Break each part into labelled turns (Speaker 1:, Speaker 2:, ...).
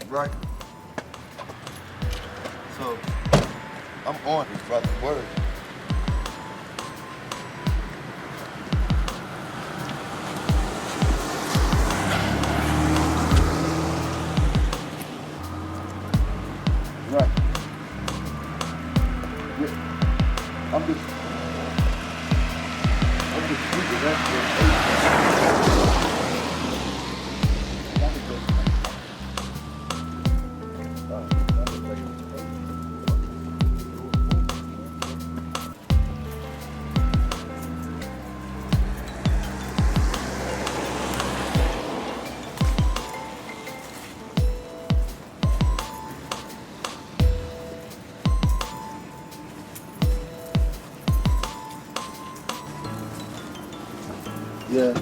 Speaker 1: right? So I'm on his brother's word. Right. Yeah. I'm just speaking yeah.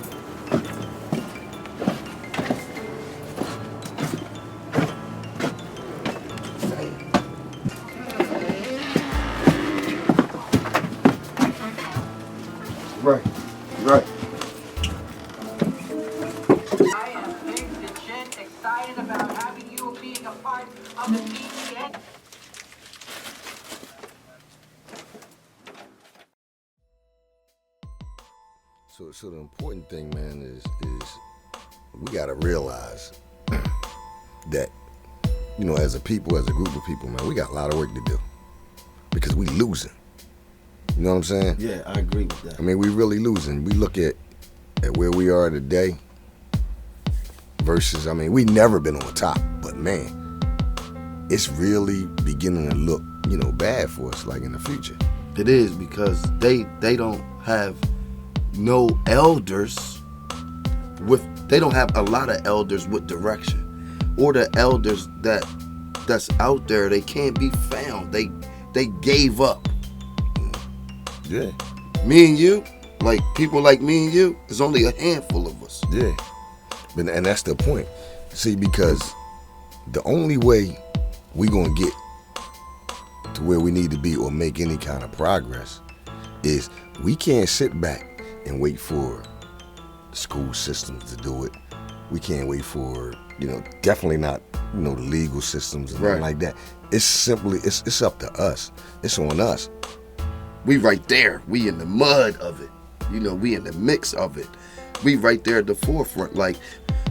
Speaker 1: Right. Right.
Speaker 2: I am Big the Chin, excited about having you being a part of the PTA.
Speaker 3: So the important thing, man, is we gotta realize that, you know, as a people, as a group of people, man, we got a lot of work to do because we losing. You know what I'm saying?
Speaker 1: Yeah, I agree with that.
Speaker 3: I mean, we really losing. We look at where we are today versus, I mean, we never been on top, but man, it's really beginning to look, you know, bad for us, like in the future.
Speaker 1: It is because they don't have no elders they don't have a lot of elders with direction, or the elders that's out there, they can't be found. They gave up.
Speaker 3: Yeah.
Speaker 1: Me and you, like people like me and you, there's only a handful of us.
Speaker 3: Yeah. And that's the point. See, because the only way we gonna get to where we need to be or make any kind of progress is we can't sit back and wait for the school systems to do it. We can't wait for, you know, definitely not, you know, the legal systems and nothing like that. It's simply, it's up to us. It's on us.
Speaker 1: We right there. We in the mud of it. You know, we in the mix of it. We right there at the forefront. Like,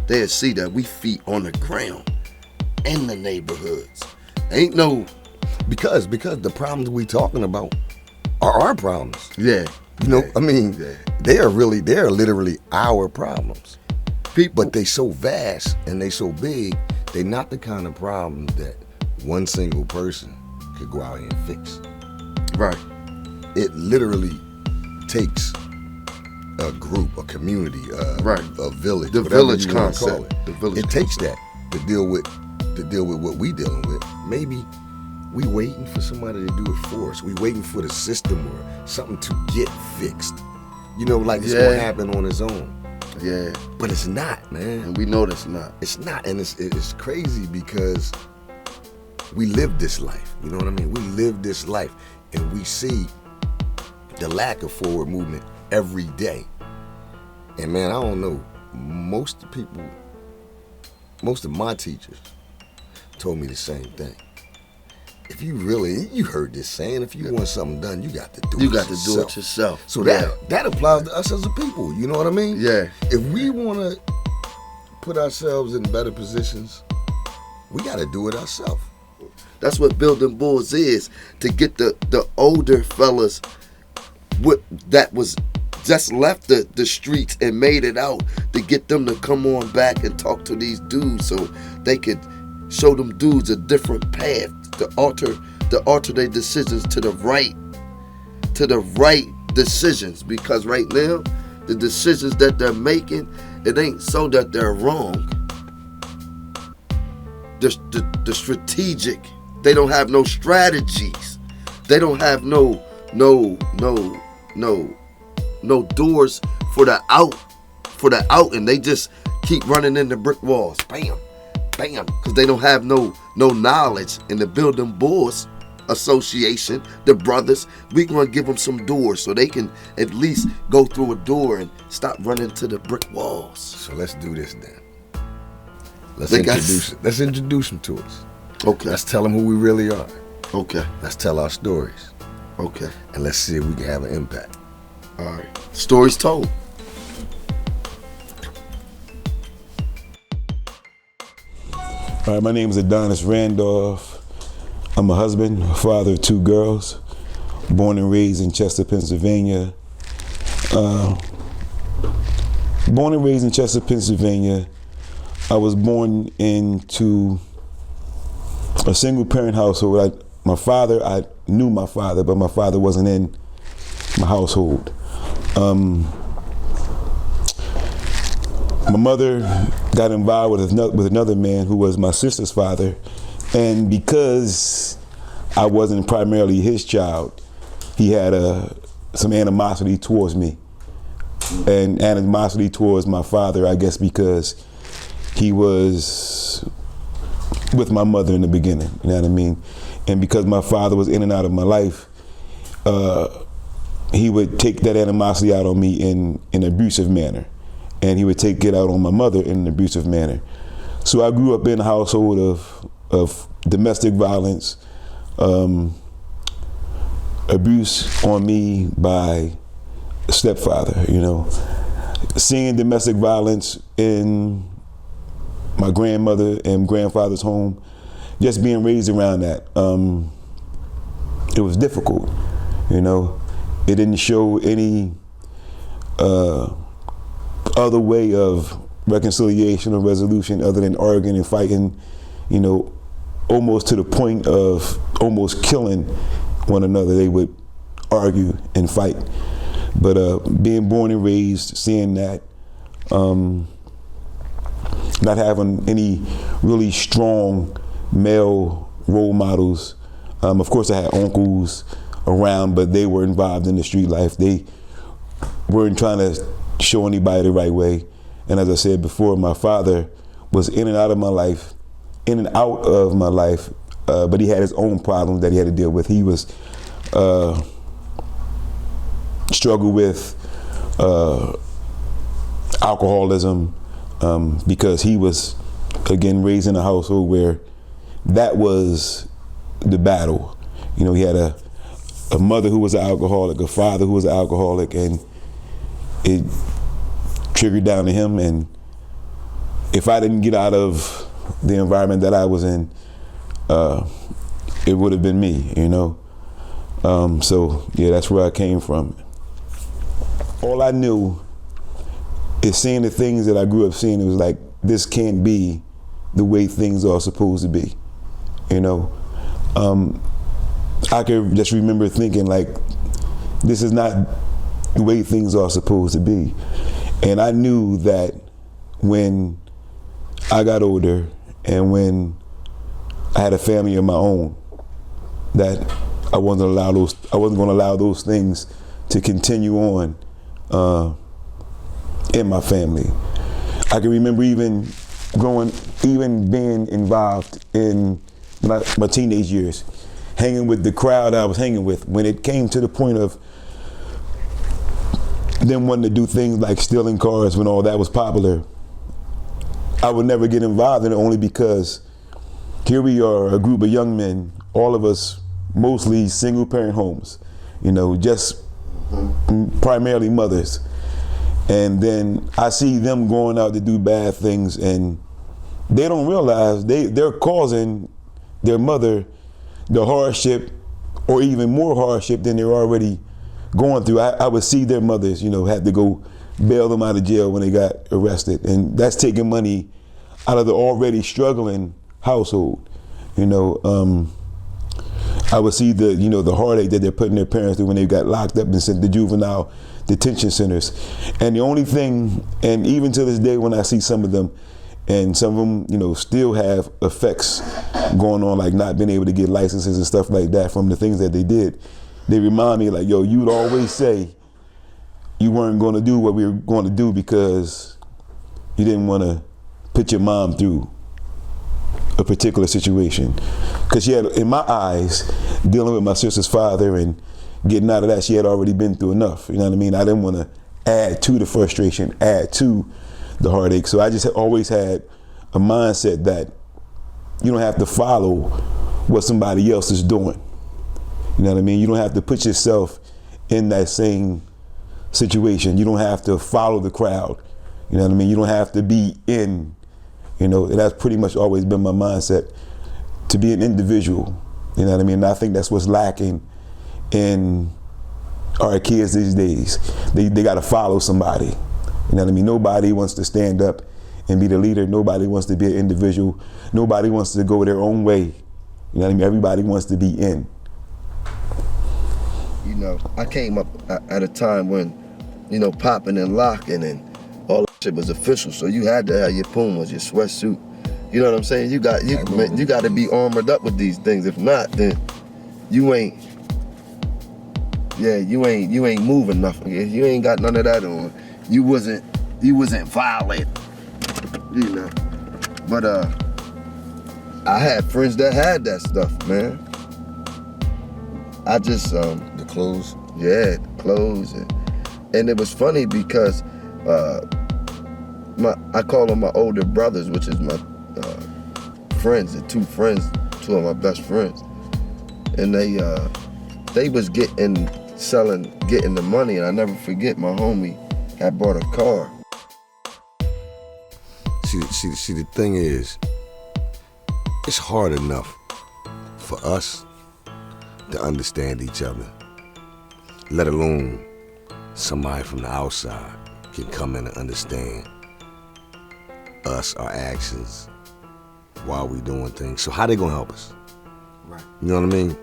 Speaker 1: they'll see that we feet on the ground in the neighborhoods. Ain't no...
Speaker 3: Because the problems we talking about are our problems.
Speaker 1: Yeah.
Speaker 3: You know,
Speaker 1: yeah,
Speaker 3: I mean,
Speaker 1: yeah.
Speaker 3: they are literally our problems.
Speaker 1: People,
Speaker 3: But they so vast and they so big, they not the kind of problems that one single person could go out and fix.
Speaker 1: right.
Speaker 3: It literally takes a group, a community,
Speaker 1: Right.
Speaker 3: a village,
Speaker 1: The
Speaker 3: whatever
Speaker 1: village
Speaker 3: you wanna call
Speaker 1: concept.
Speaker 3: it.
Speaker 1: The village
Speaker 3: It takes that to deal with what we dealing with. Maybe we waiting for somebody to do it for us. We waiting for the system or something to get fixed. You know, like it's gonna happen on its own.
Speaker 1: Yeah.
Speaker 3: But it's not, man.
Speaker 1: And we know that's not.
Speaker 3: It's not, and it's crazy because we live this life. You know what I mean? We live this life, and we see the lack of forward movement every day. And man, I don't know. Most of my teachers told me the same thing. If you heard this saying, if you want something done, you got to do it.
Speaker 1: You got to do it yourself.
Speaker 3: So that applies to us as a people. You know what I mean?
Speaker 1: Yeah.
Speaker 3: If we want to put ourselves in better positions, we got to do it ourselves.
Speaker 1: That's what Building Bulls is, to get the older fellas that was just left the streets and made it out, to get them to come on back and talk to these dudes so they could show them dudes a different path, to alter their decisions to the right decisions. Because right now, the decisions that they're making, it ain't so that they're wrong. The strategic, they don't have no strategies. They don't have no doors for the out, and they just keep running into brick walls. Bam, bam, because they don't have no knowledge. In the Building Bulls Association, the brothers, we gonna give them some doors so they can at least go through a door and stop running to the brick walls.
Speaker 3: So let's do this then. Let's introduce them to us.
Speaker 1: Okay.
Speaker 3: Let's tell them who we really are.
Speaker 1: Okay.
Speaker 3: Let's tell our stories.
Speaker 1: Okay.
Speaker 3: And let's see if we can have an impact.
Speaker 1: All right. Stories told.
Speaker 4: All right, my name is Adonis Randolph. I'm a husband, a father of 2 girls, born and raised in Chester, Pennsylvania. Born and raised in Chester, Pennsylvania. I was born into a single parent household. I knew my father, but my father wasn't in my household. My mother got involved with another man who was my sister's father, and because I wasn't primarily his child, he had some animosity towards me, and animosity towards my father, I guess because he was with my mother in the beginning, you know what I mean? And because my father was in and out of my life, he would take that animosity out on me in an abusive manner. And he would take it out on my mother in an abusive manner. So I grew up in a household of domestic violence, abuse on me by a stepfather, you know. Seeing domestic violence in my grandmother and grandfather's home, just being raised around that, it was difficult, you know. It didn't show any other way of reconciliation or resolution other than arguing and fighting, you know, almost to the point of almost killing one another. They would argue and fight. But being born and raised, seeing that, not having any really strong male role models. Of course, I had uncles around, but they were involved in the street life. They weren't trying to show anybody the right way. And as I said before, my father was in and out of my life, but he had his own problems that he had to deal with. He was struggled with alcoholism because he was, again, raised in a household where that was the battle. You know, he had a mother who was an alcoholic, a father who was an alcoholic, and it triggered down to him. And if I didn't get out of the environment that I was in, it would have been me, you know. So yeah, that's where I came from. All I knew is seeing the things that I grew up seeing. It was like, this can't be the way things are supposed to be, you know. I could just remember thinking, like, this is not the way things are supposed to be. And I knew that when I got older and when I had a family of my own, that I wasn't going to allow those things to continue on in my family. I can remember even being involved in my teenage years, hanging with the crowd I was hanging with. When it came to the point of them wanting to do things like stealing cars when all that was popular, I would never get involved in it, only because here we are, a group of young men, all of us mostly single parent homes, you know, just primarily mothers. And then I see them going out to do bad things, and they don't realize they're causing their mother the hardship, or even more hardship than they're already going through. I would see their mothers, you know, had to go bail them out of jail when they got arrested, and that's taking money out of the already struggling household, you know. I would see the heartache that they're putting their parents through when they got locked up and sent to juvenile detention centers. And the only thing, and even to this day when I see some of them, and some of them, you know, still have effects going on, like not being able to get licenses and stuff like that from the things that they did. They remind me, like, yo, you'd always say you weren't going to do what we were going to do because you didn't want to put your mom through a particular situation. Because she had, in my eyes, dealing with my sister's father and getting out of that, she had already been through enough. You know what I mean? I didn't want to add to the frustration, add to the heartache. So I just always had a mindset that you don't have to follow what somebody else is doing. You know what I mean? You don't have to put yourself in that same situation. You don't have to follow the crowd. You know what I mean? You don't have to be in, you know, and that's pretty much always been my mindset, to be an individual. You know what I mean? And I think that's what's lacking in our kids these days. They got to follow somebody. You know what I mean? Nobody wants to stand up and be the leader. Nobody wants to be an individual. Nobody wants to go their own way. You know what I mean? Everybody wants to be in.
Speaker 1: You know, I came up at a time when, you know, popping and locking and all that shit was official. So you had to have your Pumas, your sweatsuit. You know what I'm saying? You got to be armored up with these things. If not, then you ain't moving nothing. You ain't got none of that on. You wasn't violent. You know. But I had friends that had that stuff, man. I just
Speaker 3: The clothes.
Speaker 1: yeah, clothes and it was funny because I call them my older brothers, which is my friends, two of my best friends, and they was getting the money, and I never forget my homie had bought a car.
Speaker 3: See, the thing is, it's hard enough for us to understand each other, let alone somebody from the outside can come in and understand us, our actions, while we doing things. So how they gonna help us?
Speaker 1: Right.
Speaker 3: You know what I mean?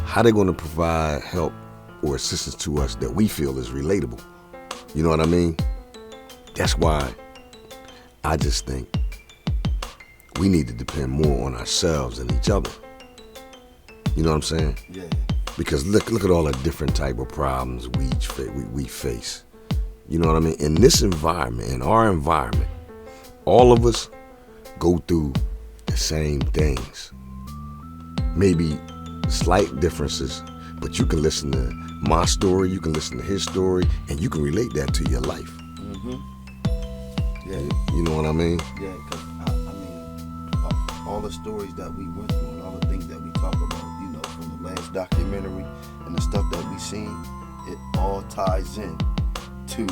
Speaker 3: How they gonna provide help or assistance to us that we feel is relatable? You know what I mean? That's why I just think we need to depend more on ourselves and each other. You know what I'm saying?
Speaker 1: Yeah.
Speaker 3: Because look at all the different type of problems we face. You know what I mean? In this environment, in our environment, all of us go through the same things. Maybe slight differences, but you can listen to my story, you can listen to his story, and you can relate that to your life.
Speaker 1: Yeah.
Speaker 3: You know what I mean?
Speaker 1: Yeah, because I mean, all the stories that we went through and all the things that we talk about, you know, from the last documentary and the stuff that we seen, it all ties in to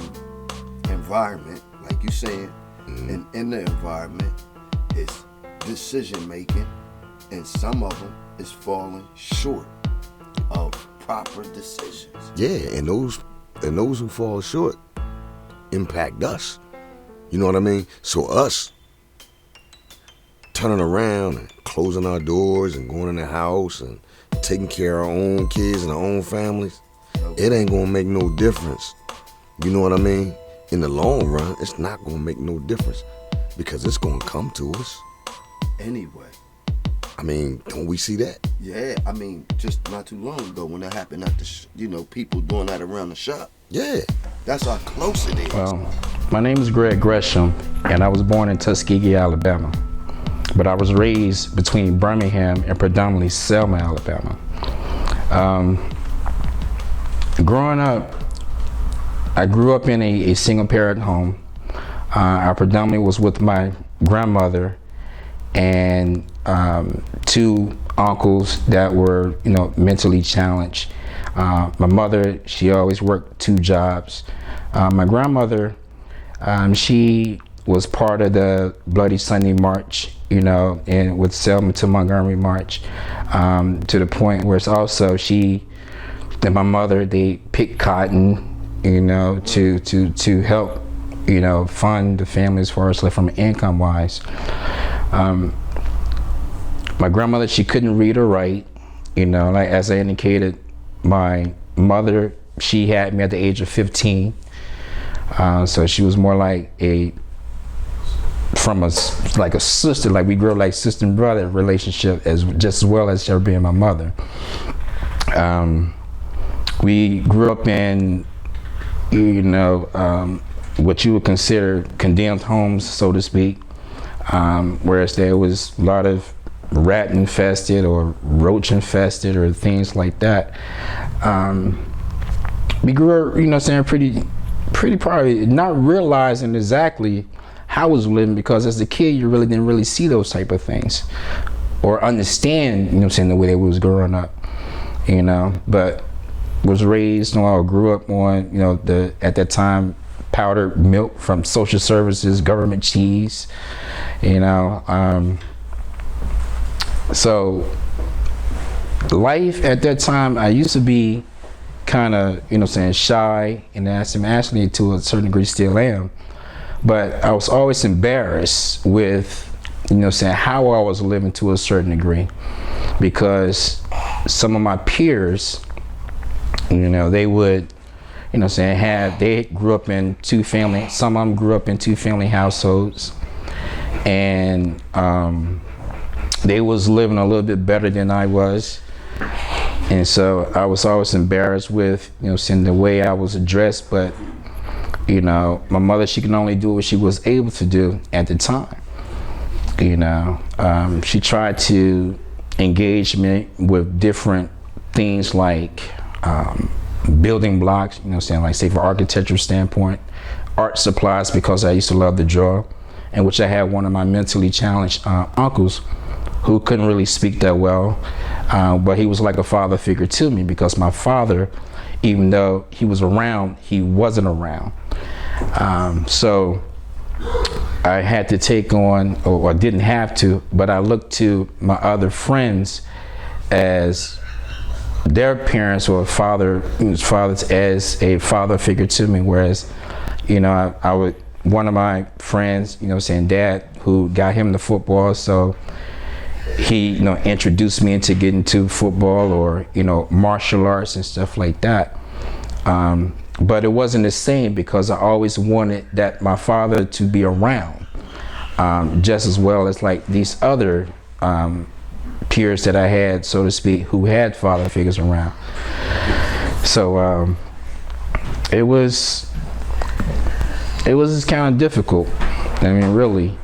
Speaker 1: environment, like you saying, and in the environment is decision making, and some of them is falling short of proper decisions.
Speaker 3: Yeah, and those who fall short impact us. You know what I mean? So us turning around and closing our doors and going in the house and taking care of our own kids and our own families, it ain't gonna make no difference. You know what I mean? In the long run, it's not gonna make no difference because it's gonna come to us.
Speaker 1: Anyway.
Speaker 3: I mean, don't we see that?
Speaker 1: Yeah, I mean, just not too long ago when that happened at the, people doing that around the shop.
Speaker 3: Yeah.
Speaker 1: That's how close it is.
Speaker 5: Well, my name is Greg Gresham, and I was born in Tuskegee, Alabama. But I was raised between Birmingham and predominantly Selma, Alabama. Growing up, I grew up in a single parent home. I predominantly was with my grandmother and two uncles that were, mentally challenged. My mother, she always worked 2 jobs. My grandmother, she was part of the Bloody Sunday March, and with Selma to Montgomery March, to the point where it's also my mother, they picked cotton, to help, fund the family as far as like from income wise. My grandmother, she couldn't read or write, like as I indicated. My mother, she had me at the age of 15, so she was more like a sister, like we grew up like sister and brother relationship just as well as her being my mother. We grew up in, what you would consider condemned homes, so to speak, whereas there was a lot of rat infested or roach infested or things like that. We grew up, pretty probably not realizing exactly how I was living, because as a kid you really didn't really see those type of things or understand, you know what I'm saying, the way that we was growing up, you know. But was raised, you know, I grew up on, you know, the at that time powdered milk from social services, government cheese, you know. So life at that time, I used to be kind of, you know what I'm saying, shy, and actually to a certain degree still am, but I was always embarrassed with, you know what I'm saying, how I was living to a certain degree, because some of my peers, you know, they would, you know what I'm saying, they grew up in some of them grew up in 2-family households, and they was living a little bit better than I was. And so I was always embarrassed with, you know, seeing the way I was addressed. But, you know, my mother, she can only do what she was able to do at the time. You know, she tried to engage me with different things like building blocks, you know what I'm saying, like say for architectural standpoint, art supplies, because I used to love to draw, and which I had one of my mentally challenged uncles who couldn't really speak that well, but he was like a father figure to me, because my father, even though he was around, he wasn't around. So I had to take on, or I didn't have to, but I looked to my other friends as their parents or fathers as a father figure to me, whereas, you know, I would, one of my friends, you know, saying dad, who got him the football, so he, you know, introduced me into getting to football or, you know, martial arts and stuff like that. But it wasn't the same, because I always wanted that my father to be around, just as well as like these other peers that I had, so to speak, who had father figures around. So it was kind of difficult, I mean, really.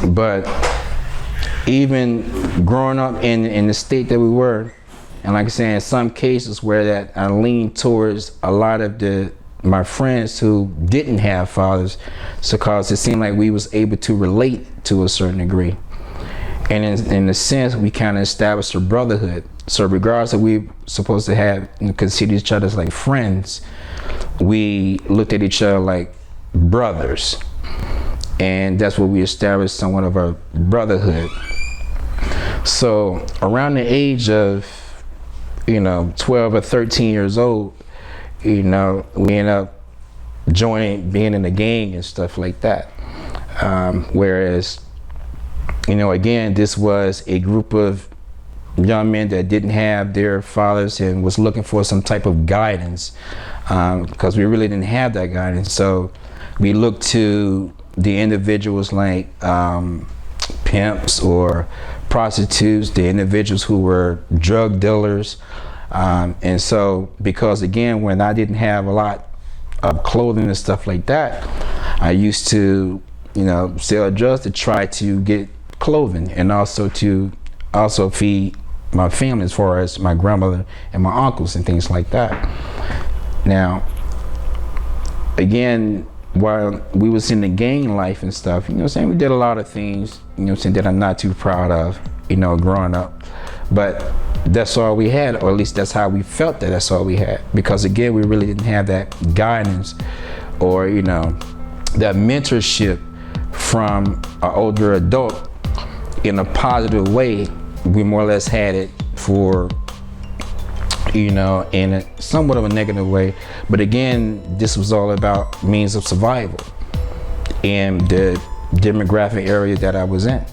Speaker 5: But even growing up in the state that we were, and like I said, in some cases where that I leaned towards a lot of my friends who didn't have fathers, so cause it seemed like we was able to relate to a certain degree. And in a sense, we kind of established a brotherhood. So regardless that we supposed to have, you know, consider each other as like friends, we looked at each other like brothers. And that's what we established, somewhat of a brotherhood. So around the age of, you know, 12 or 13 years old, you know, we end up being in a gang and stuff like that. Whereas, you know, again, this was a group of young men that didn't have their fathers and was looking for some type of guidance, because we really didn't have that guidance. So we looked to the individuals like pimps or prostitutes, the individuals who were drug dealers. And so, because again, when I didn't have a lot of clothing and stuff like that, I used to, you know, sell drugs to try to get clothing, and also to feed my family, as far as my grandmother and my uncles and things like that. Now, again, while we was in the gang life and stuff, you know what I'm saying, we did a lot of things, you know what I'm saying, that I'm not too proud of, you know, growing up. But that's all we had, or at least that's how we felt that that's all we had. Because again, we really didn't have that guidance or, you know, that mentorship from an older adult in a positive way. We more or less had it for, you know, in a somewhat of a negative way. But again, this was all about means of survival in the demographic area that I was in.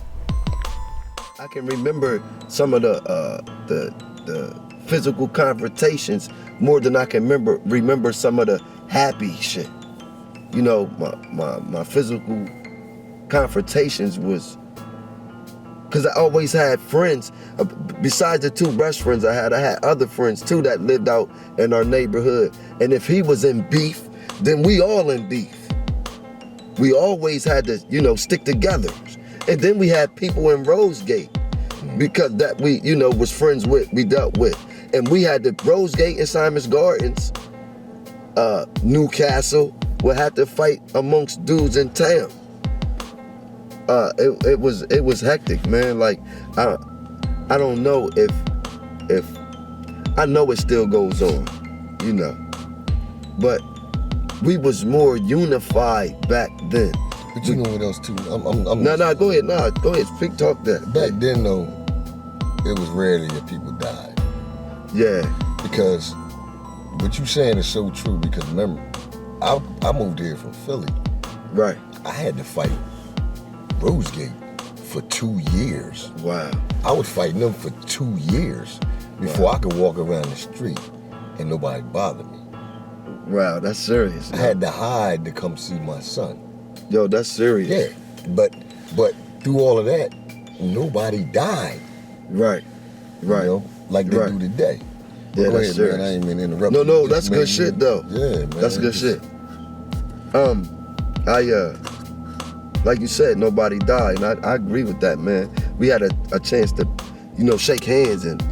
Speaker 1: I can remember some of the physical confrontations more than I can remember some of the happy shit. You know, my physical confrontations was because I always had friends. Besides the two best friends I had other friends too that lived out in our neighborhood. And if he was in beef, then we all in beef. We always had to, you know, stick together. And then we had people in Rosegate, because that we, you know, was friends with, we dealt with. And we had the Rosegate and Simon's Gardens, Newcastle, would have to fight amongst dudes in town. It was hectic, man. Like I don't know if I know it still goes on, you know, but we was more unified back then.
Speaker 3: But you know what else too?
Speaker 1: No, go ahead. Speak, talk that.
Speaker 3: Back then though, it was rarely that people died.
Speaker 1: Yeah.
Speaker 3: Because what you saying is so true. Because remember, I moved here from Philly.
Speaker 1: Right.
Speaker 3: I had to fight Rosegate for 2 years.
Speaker 1: Wow.
Speaker 3: I was fighting them for 2 years before I could walk around the street and nobody bothered me.
Speaker 1: Wow, that's serious.
Speaker 3: I had to hide to come see my son.
Speaker 1: Yo, that's serious.
Speaker 3: Yeah, but through all of that, nobody died.
Speaker 1: Right. Right.
Speaker 3: You know, like they do today.
Speaker 1: Yeah,
Speaker 3: Go
Speaker 1: that's
Speaker 3: ahead,
Speaker 1: serious.
Speaker 3: man. I ain't mean to interrupt.
Speaker 1: No,
Speaker 3: you.
Speaker 1: that's good shit though.
Speaker 3: Yeah, man.
Speaker 1: That's good shit. Like you said, nobody died, and I agree with that, man. We had a chance to, you know, shake hands and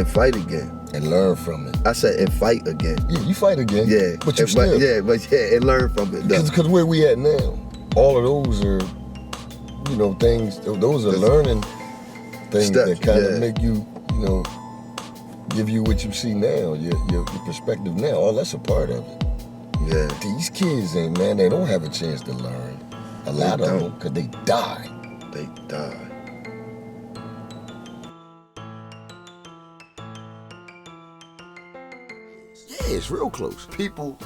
Speaker 1: fight again.
Speaker 3: And learn from it.
Speaker 1: I said and fight again.
Speaker 3: Yeah, you fight again.
Speaker 1: Yeah,
Speaker 3: but you
Speaker 1: and,
Speaker 3: still.
Speaker 1: and learn from it.
Speaker 3: Because where we at now, all of those are, you know, things. Those are learning things
Speaker 1: Steps,
Speaker 3: that kind
Speaker 1: yeah.
Speaker 3: of make you, you know, give you what you see now, your perspective now. All that's a part of it.
Speaker 1: Yeah.
Speaker 3: These kids ain't, man, they don't have a chance to learn. A lot of them, because they die.
Speaker 1: They die.
Speaker 3: Yeah, it's real close.
Speaker 1: People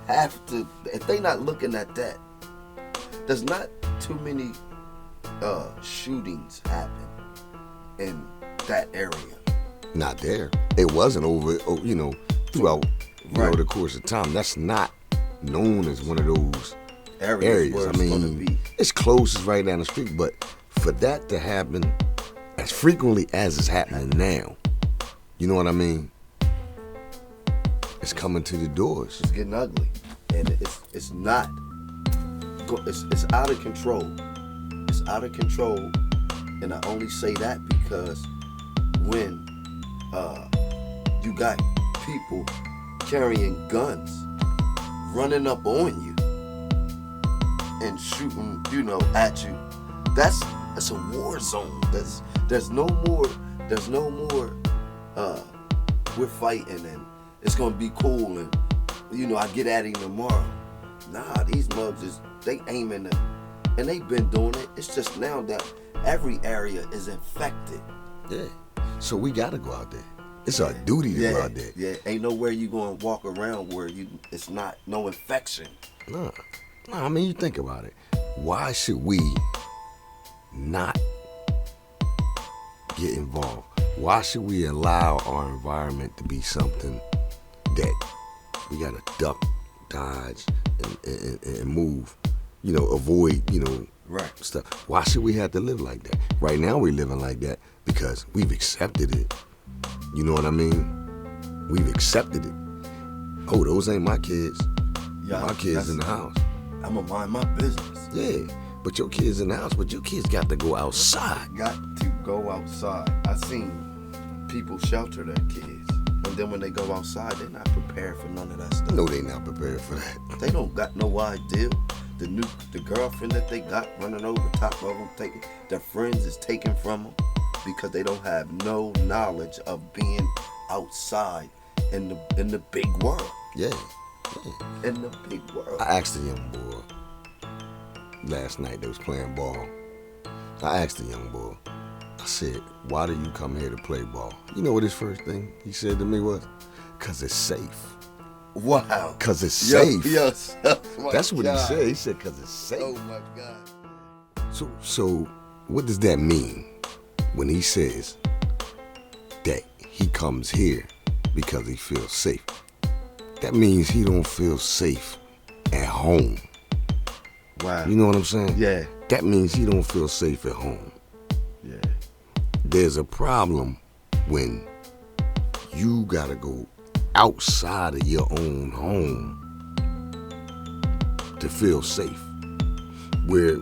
Speaker 1: have to, if they not looking at that, there's not too many shootings happen in that area.
Speaker 3: Not there. It wasn't over, you know, throughout the course of time. That's not known as one of those areas.
Speaker 1: Where
Speaker 3: I
Speaker 1: it's gonna
Speaker 3: mean,
Speaker 1: be.
Speaker 3: it's close, it's right down the street, but for that to happen as frequently as it's happening now, you know what I mean? It's coming to the doors.
Speaker 1: It's getting ugly, and it's not. It's out of control. It's out of control, and I only say that because when you got people carrying guns, running up on you, and shooting, you know, at you, that's a war zone. There's no more. We're fighting and it's gonna be cool and, you know, I get at him tomorrow. Nah, these mugs they aiming it, and they've been doing it. It's just now that every area is infected.
Speaker 3: Yeah. So we gotta go out there. It's our duty to go out there.
Speaker 1: Yeah, ain't nowhere you gonna walk around where it's not no infection.
Speaker 3: No, I mean, you think about it. Why should we not get involved? Why should we allow our environment to be something that we gotta duck, dodge, and move, you know, avoid, you know, stuff? Why should we have to live like that? Right now we're living like that because we've accepted it. You know what I mean? We've accepted it. Oh, those ain't my kids.
Speaker 1: Yeah,
Speaker 3: my kids in the house.
Speaker 1: I'ma mind my business.
Speaker 3: Yeah, but your kids in the house, but your kids got to go outside.
Speaker 1: Got to go outside. I seen people shelter their kids, and then when they go outside, they're not prepared for none of that stuff.
Speaker 3: No, they not prepared for that.
Speaker 1: They don't got no idea. The girlfriend that they got running over top of them, their friends is taken from them because they don't have no knowledge of being outside in the big world.
Speaker 3: Yeah.
Speaker 1: In the big world.
Speaker 3: I asked a young boy last night that was playing ball. I asked the young boy, I said, why do you come here to play ball? You know what his first thing he said to me was? Because it's safe.
Speaker 1: Wow.
Speaker 3: Because it's safe.
Speaker 1: Yes.
Speaker 3: That's what he said. He said, because it's safe.
Speaker 1: Oh my God.
Speaker 3: So what does that mean when he says that he comes here because he feels safe? That means he don't feel safe at home.
Speaker 1: Wow.
Speaker 3: You know what I'm saying?
Speaker 1: Yeah.
Speaker 3: That means he don't feel safe at home.
Speaker 1: Yeah.
Speaker 3: There's a problem when you gotta go outside of your own home to feel safe. Where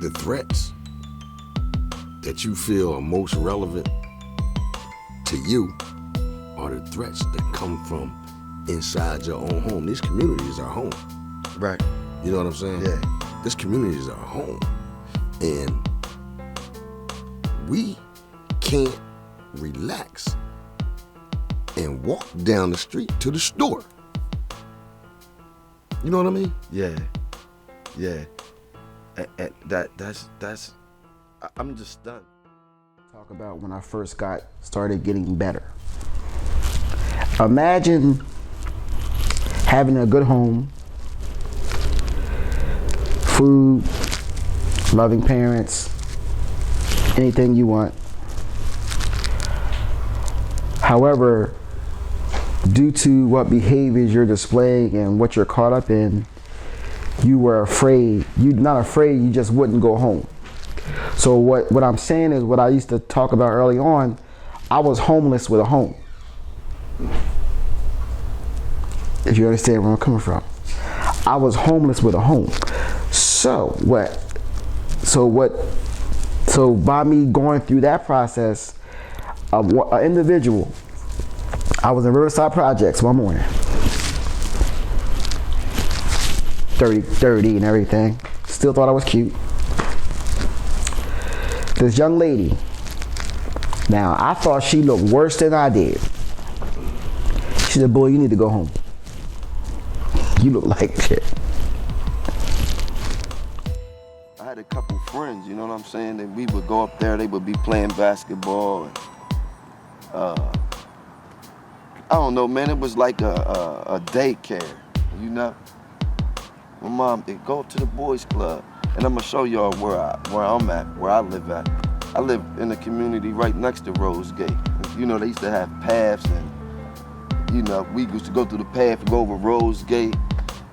Speaker 3: the threats that you feel are most relevant to you are the threats that come from inside your own home. These communities are home.
Speaker 1: Right.
Speaker 3: You know what I'm saying?
Speaker 1: Yeah.
Speaker 3: this community is our home. And we can't relax and walk down the street to the store. You know what I mean?
Speaker 1: Yeah. And that's. I'm just stunned.
Speaker 6: Talk about when I first started getting better. Imagine having a good home, food, loving parents, anything you want. However, due to what behaviors you're displaying and what you're caught up in, you were afraid. You're not afraid, you just wouldn't go home. So what I'm saying is what I used to talk about early on, I was homeless with a home. If you understand where I'm coming from. I was homeless with a home. So by me going through that process, an individual, I was in Riverside Projects one morning, 30 and everything, still thought I was cute. This young lady, now I thought she looked worse than I did. She said, "Boy, you need to go home. You look like shit."
Speaker 1: I had a couple friends, you know what I'm saying? And we would go up there, they would be playing basketball. And, I don't know, man, it was like a daycare, you know? My mom, they'd go up to the boys club. And I'm gonna show y'all where I'm at, where I live at. I live in a community right next to Rose Gate. You know, they used to have paths and, you know, we used to go through the path, go over Rose Gate,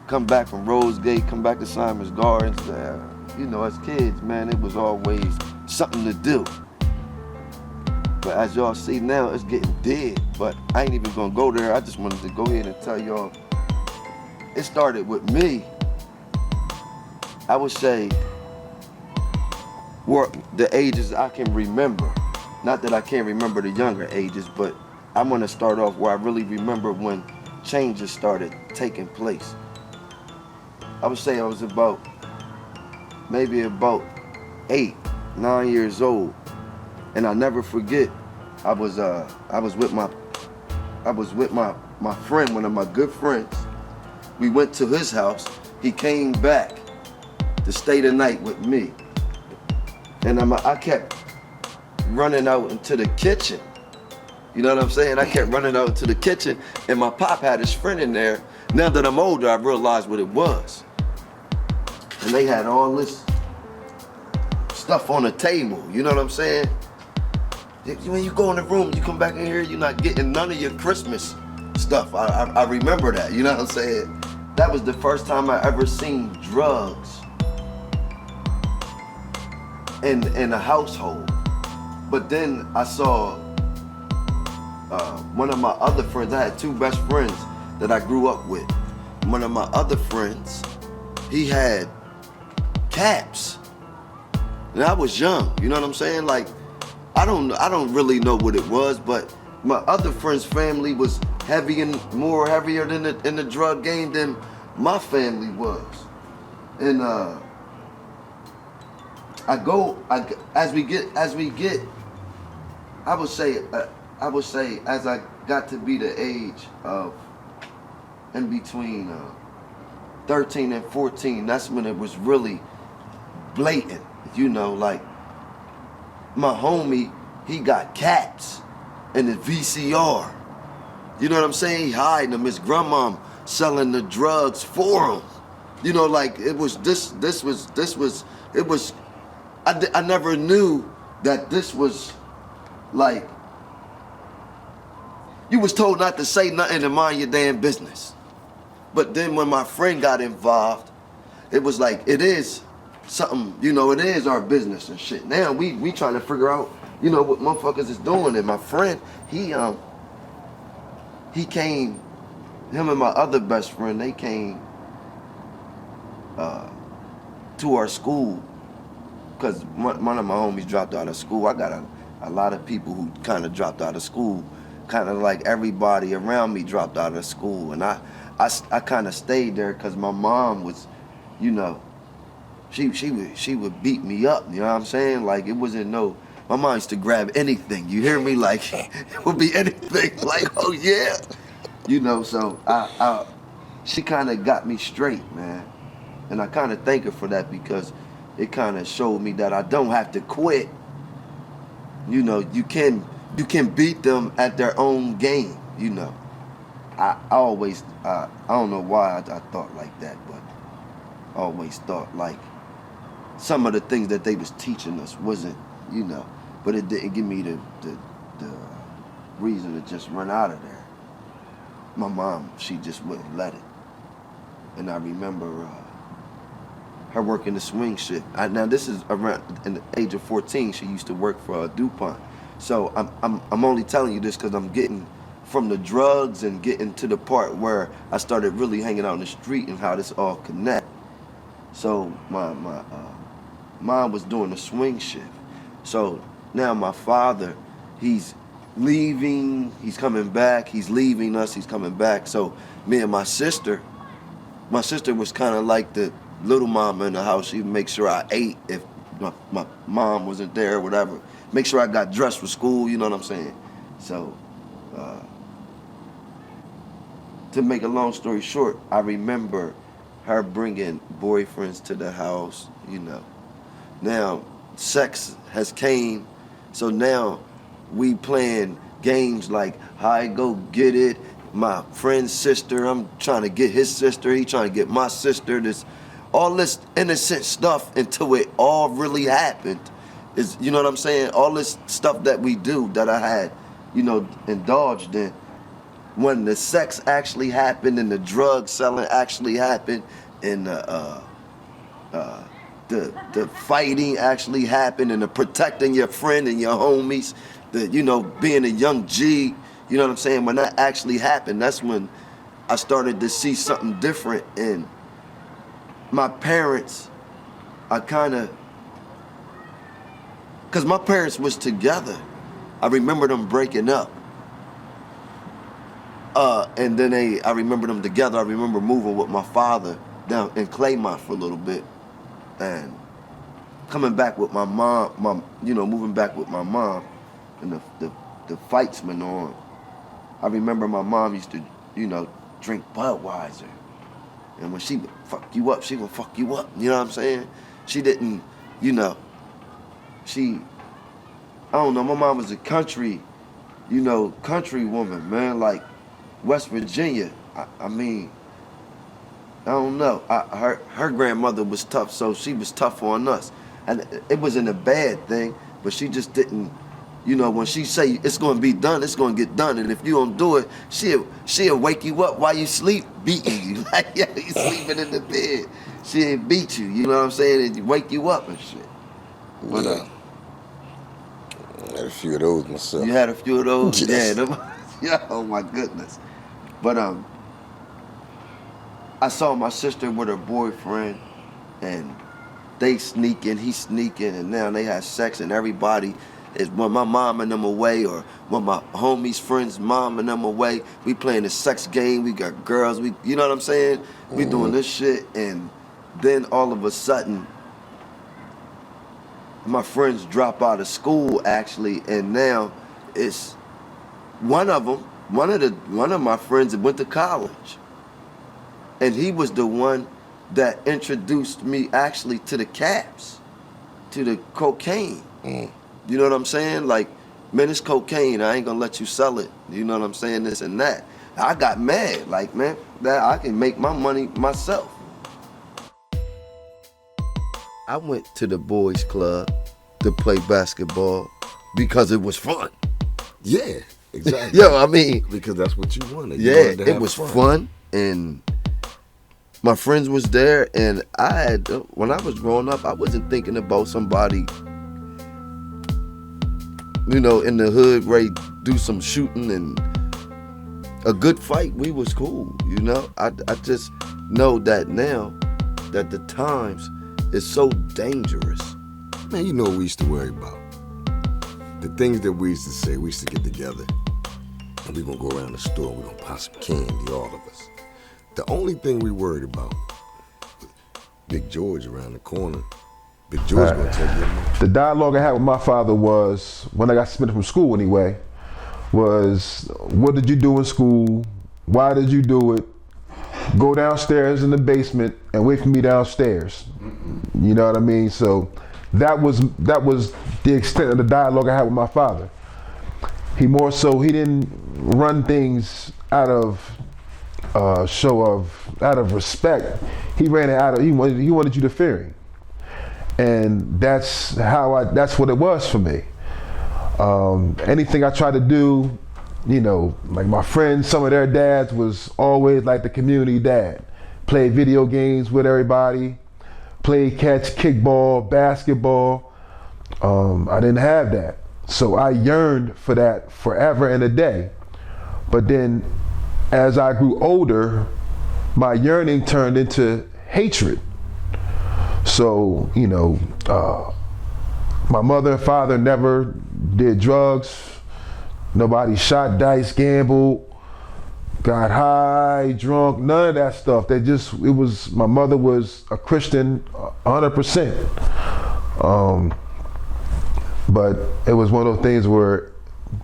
Speaker 1: come back from Rose Gate, come back to Simon's Gardens. You know, as kids, man, it was always something to do. But as y'all see now, it's getting dead. But I ain't even gonna go there. I just wanted to go ahead and tell y'all, it started with me. I would say, were the ages I can remember. Not that I can't remember the younger ages, but I want to start off where I really remember when changes started taking place. I would say I was maybe about 8, 9 years old, and I'll never forget. I was with my friend, one of my good friends. We went to his house. He came back to stay the night with me. And I kept running out into the kitchen. You know what I'm saying? I kept running out into the kitchen, and my pop had his friend in there. Now that I'm older, I realized what it was. And they had all this stuff on the table, you know what I'm saying? When you go in the room, you come back in here, you're not getting none of your Christmas stuff. I remember that, you know what I'm saying? That was the first time I ever seen drugs in a household. But then I saw one of my other friends. I had 2 best friends that I grew up with. One of my other friends, he had caps. And I was young, you know what I'm saying? Like, I don't really know what it was, but my other friend's family was heavier in the drug game than my family was. And as we get, I would say as I got to be the age of in between 13 and 14, that's when it was really blatant, you know, like my homie, he got cats in the VCR. You know what I'm saying? He hiding them. His grandma selling the drugs for him. You know, like it was I never knew that this was like, you was told not to say nothing and mind your damn business. But then when my friend got involved, it was like, it is something, you know, it is our business and shit. Now we trying to figure out, you know, what motherfuckers is doing. And my friend, he came, him and my other best friend, they came to our school, because one of my homies dropped out of school. I got a lot of people who kind of dropped out of school, kind of like everybody around me dropped out of school. And I kind of stayed there because my mom was, you know, she would beat me up. You know what I'm saying? Like it wasn't no. My mom used to grab anything. You hear me? Like it would be anything. Like oh yeah, you know. So she kind of got me straight, man, and I kind of thank her for that because it kind of showed me that I don't have to quit. You know, you can beat them at their own game. You know, I always I don't know why I thought like that, but I always thought like some of the things that they was teaching us wasn't, you know, but it didn't give me the reason to just run out of there. My mom, she just wouldn't let it, and I remember her working the swing shift. Now this is around in the age of 14. She used to work for DuPont. So I'm only telling you this because I'm getting from the drugs and getting to the part where I started really hanging out in the street and how this all connect. So my mom was doing the swing shift. So now my father, he's leaving, he's coming back, he's leaving us, he's coming back. So me and my sister was kind of like the little mama in the house. She'd make sure I ate if my mom wasn't there or whatever. Make sure I got dressed for school, you know what I'm saying? So, to make a long story short, I remember her bringing boyfriends to the house, you know. Now, sex has came, so now we playing games like hide, go get it. My friend's sister, I'm trying to get his sister, he trying to get my sister, all this innocent stuff until it all really happened. Is, you know what I'm saying? All this stuff that we do that I had, you know, indulged in. When the sex actually happened and the drug selling actually happened and the fighting actually happened and the protecting your friend and your homies, the, you know, being a young G, you know what I'm saying? When that actually happened, that's when I started to see something different in my parents. I kind of, because my parents was together. I remember them breaking up. And then I remember them together. I remember moving with my father down in Claymont for a little bit. And coming back with my mom, moving back with my mom. And the fights went on. I remember my mom used to, you know, drink Budweiser. And when she would fuck you up, she would fuck you up. You know what I'm saying? She didn't, you know, I don't know, my mom was a country woman, man, like West Virginia. I mean, I don't know. Her grandmother was tough, so she was tough on us. And it wasn't a bad thing, but she just didn't, you know, when she say it's gonna be done, it's gonna get done. And if you don't do it, she'll wake you up while you sleep, beating you. Like, yeah, you sleeping in the bed. She'll beat you, you know what I'm saying? And wake you up and shit. But,
Speaker 3: yeah. I had a few of those myself.
Speaker 1: You had a few of those?
Speaker 3: Yes.
Speaker 1: Yeah, oh my goodness. But I saw my sister with her boyfriend, and they sneaking, he sneaking, and now they have sex, and everybody is, when my mom and them away, or when my homies' friends' mom and them away, we playing a sex game, we got girls, you know what I'm saying? We doing this shit, and then all of a sudden, my friends drop out of school actually, and now it's one of my friends that went to college, and he was the one that introduced me actually to the caps, to the cocaine. You know what I'm saying? Like, man, it's cocaine. I ain't gonna let you sell it. You know what I'm saying? This and that. I got mad. Like, man, that I can make my money myself. I went to the boys' club to play basketball because it was fun.
Speaker 3: Yeah, exactly.
Speaker 1: Yo, I mean,
Speaker 3: because that's what you wanted.
Speaker 1: Yeah, it was fun, and my friends was there, and when I was growing up, I wasn't thinking about somebody, you know, in the hood ready to do some shooting and a good fight. We was cool, you know. I just know that now that the times is so dangerous.
Speaker 3: Man, you know what we used to worry about? The things that we used to say, we used to get together and we gonna go around the store and we gonna pop some candy, all of us. The only thing we worried about Big George around the corner. Big George gonna tell you.
Speaker 7: The dialogue I had with my father was, when I got suspended from school anyway, was, what did you do in school? Why did you do it? Go downstairs in the basement and wait for me downstairs. You know what I mean? So that was the extent of the dialogue I had with my father. He didn't run things out of out of respect. He ran it he wanted you to fear him. And that's what it was for me. Anything I tried to do, you know, like my friends, some of their dads was always like the community dad. Played video games with everybody, played catch, kickball, basketball. I didn't have that. So I yearned for that forever and a day. But then as I grew older, my yearning turned into hatred. So, you know, my mother and father never did drugs. Nobody shot dice, gambled, got high, drunk, none of that stuff. My mother was a Christian 100%. But it was one of those things where,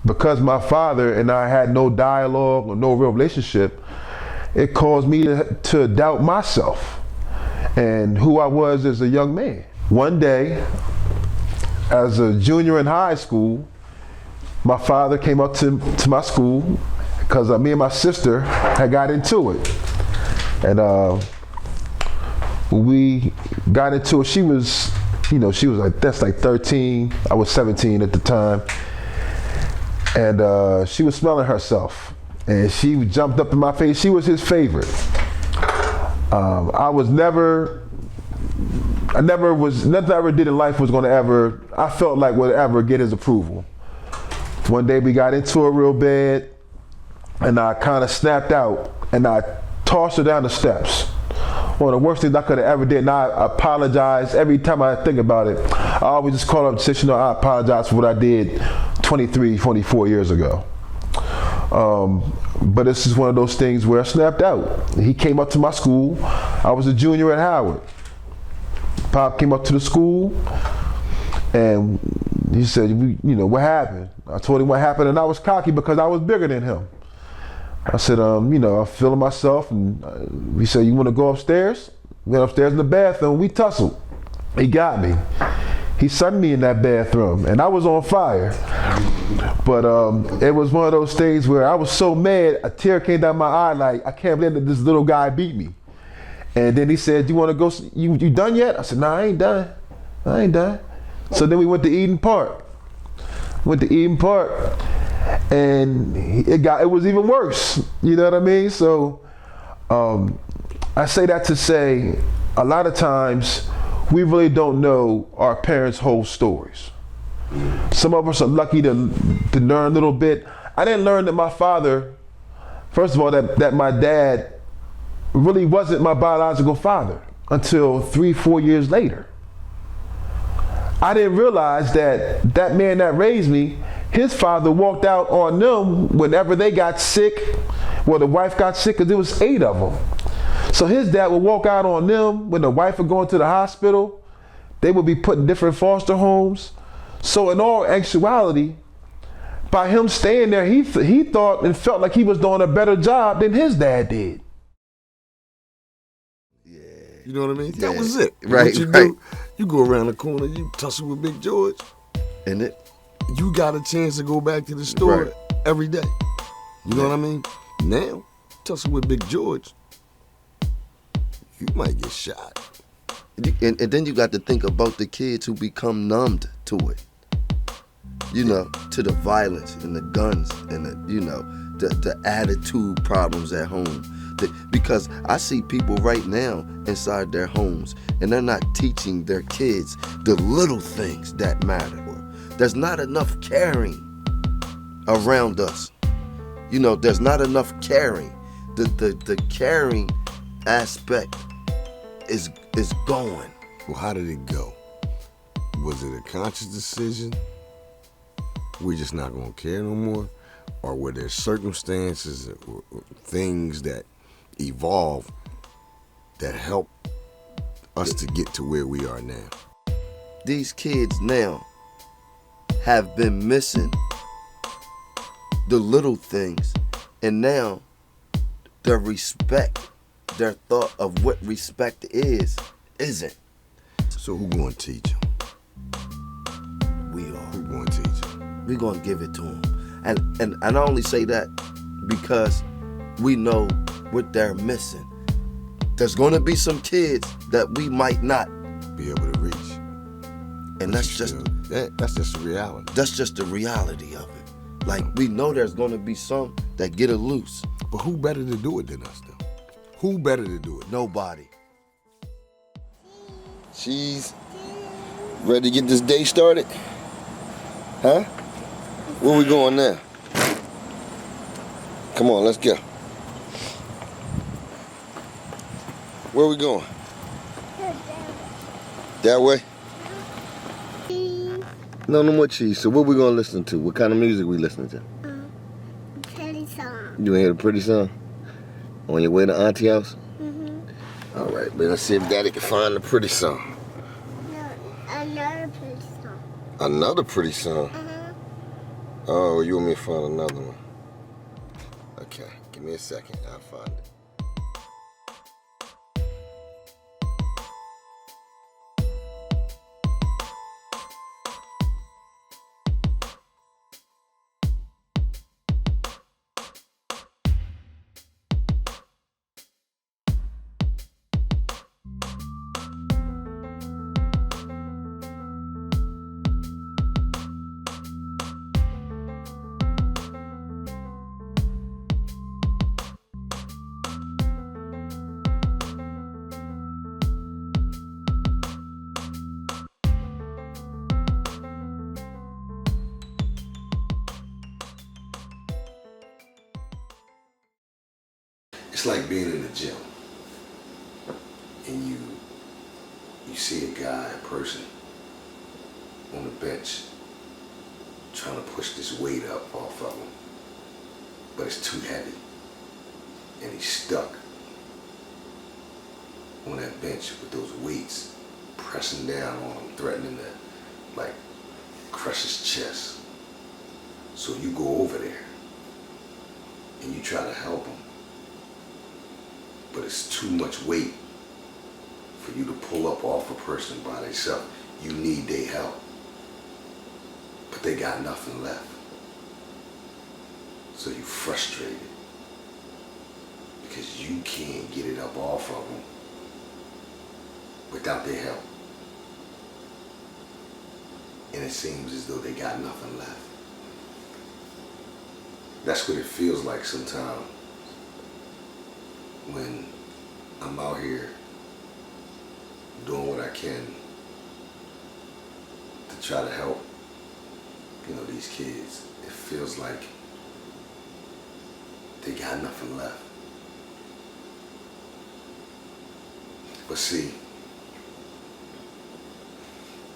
Speaker 7: because my father and I had no dialogue or no real relationship, it caused me to doubt myself and who I was as a young man. One day, as a junior in high school, my father came up to my school because me and my sister had got into it. And we got into it. She was like 13. I was 17 at the time. And she was smelling herself. And she jumped up in my face. She was his favorite. Nothing I ever did in life was gonna ever, I felt like would ever get his approval. One day we got into it real bad, and I kind of snapped out, and I tossed her down the steps. One of the worst things I could have ever did, and I apologize every time I think about it. I always just call up and say, you know, I apologize for what I did 23, 24 years ago. But this is one of those things where I snapped out. He came up to my school. I was a junior at Howard. Pop came up to the school, and he said, you know, what happened? I told him what happened, and I was cocky because I was bigger than him. I said, you know, I'm feeling myself, and he said, you want to go upstairs? We went upstairs in the bathroom, we tussled. He got me. He sunned me in that bathroom, and I was on fire. But it was one of those things where I was so mad, a tear came down my eye, like, I can't believe that this little guy beat me. And then he said, you want to go, you done yet? I said, nah, I ain't done. So then we went to Eden Park. And it was even worse. You know what I mean? So I say that to say, a lot of times we really don't know our parents' whole stories. Some of us are lucky to learn a little bit. I didn't learn that my father, first of all, that my dad really wasn't my biological father until 3-4 years later. I didn't realize that man that raised me, his father walked out on them whenever they got sick, well, the wife got sick, because there was 8 of them. So his dad would walk out on them when the wife would go into the hospital. They would be put in different foster homes. So in all actuality, by him staying there, he thought and felt like he was doing a better job than his dad did.
Speaker 3: You know what I mean? That was it.
Speaker 1: Right,
Speaker 3: what you do, you go around the corner, you tussle with Big George,
Speaker 1: and
Speaker 3: you got a chance to go back to the store
Speaker 1: Right.
Speaker 3: every day. You know what I mean? Now, tussle with Big George, you might get shot.
Speaker 1: and then you got to think about the kids who become numbed to it. You know, to the violence and the guns and the attitude problems at home. Because I see people right now inside their homes, and they're not teaching their kids the little things that matter. There's not enough caring around us. You know, there's not enough caring. The caring aspect is going.
Speaker 3: Well, how did it go? Was it a conscious decision? We're just not gonna care no more? Or were there circumstances or things that evolve that help us to get to where we are now.
Speaker 1: These kids now have been missing the little things, and now their respect, their thought of what respect is, isn't.
Speaker 3: So who going to teach them?
Speaker 1: We are.
Speaker 3: Who going to teach them?
Speaker 1: We're going to give it to them. And I only say that because we know what they're missing. There's going to be some kids that we might not
Speaker 3: Be able to reach.
Speaker 1: and that's just
Speaker 3: that's just the reality.
Speaker 1: that's just the reality of it. Like, we know there's going to be some that get it loose.
Speaker 3: But who better to do it than us, though? Who better to do it?
Speaker 1: Nobody.
Speaker 3: She's ready to get this day started? Huh? Where we going now? Come on, let's go. Where we going? That way? No more cheese. So what we gonna listen to? What kind of music we listening to?
Speaker 8: Pretty song.
Speaker 3: You wanna hear a pretty song? On your way to Auntie house?
Speaker 8: Mm-hmm.
Speaker 3: All right, but let's see if Daddy can find the pretty song.
Speaker 8: No, another pretty song.
Speaker 3: Another pretty song?
Speaker 8: Uh-huh.
Speaker 3: Oh, you want me to find another one? Okay, give me a second. I'll find it. It's like being in the gym and you see a guy, a person on the bench trying to push this weight up off of him, but it's too heavy and he's stuck on that bench with those weights pressing down on him, threatening to like crush his chest. So you go over there and you try to help him, but it's too much weight for you to pull up off a person by themselves. You need their help, but they got nothing left. So you frustrated because you can't get it up off of them without their help. And it seems as though they got nothing left. That's what it feels like sometimes when I'm out here doing what I can to try to help, these kids. It feels like they got nothing left. But see,